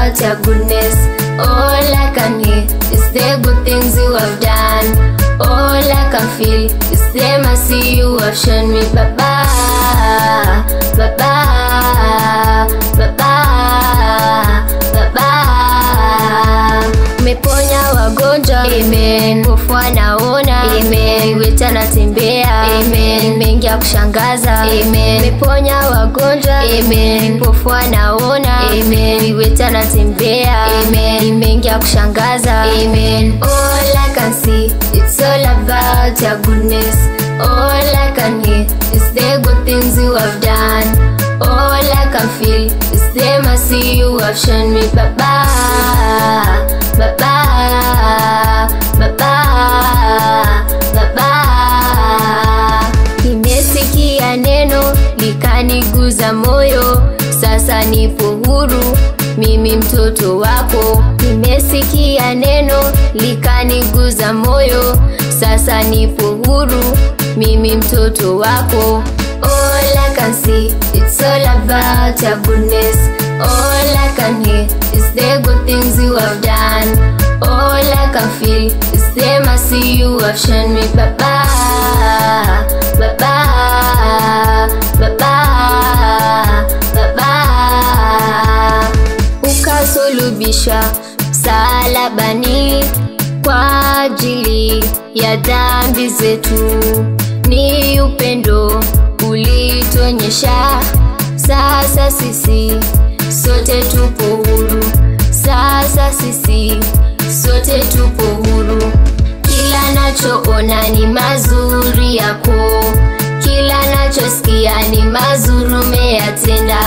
about your goodness. All I can hear is the good things you have done. All I can feel is the mercy you have shown me. Baba, Baba, Baba, Baba. Umeponya wagonjwa, amen. Pofu anaona, amen. Viwete anatembea, amen. Mengi ya kushangaza, amen. Umeponya wagonjwa, amen. Pofu anaona, amen. Viwete anatembea, amen. Mengi ya kushangaza, amen. All I can see, it's all about your goodness. All I can hear is the good things you have done. All I can feel is the mercy you have shown me. Baba, Baba, Baba, Baba. Nimesikia neno likaniguza moyo, sasa nipo huru, mimi mtoto wako. Nimesikia neno likaniguza moyo, sasa nipo huru, mimi mtoto wako. All I can see, it's all about your goodness. All I can hear is the good things you have done. All I can feel is the mercy you have shown me. Baba, Baba, Baba, Baba. Ukasulubishwa msalabani kwa ajili ya dhambi zetu. Ni upendo ulituonyesha, sasa sisi sote tupo huru. Sasa sisi sote tupo huru. Kila nachoona ni mazuri yako, kila nachosikia ni mazuri umeyatenda,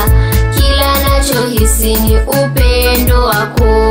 kila nachohisi ni upendo wako.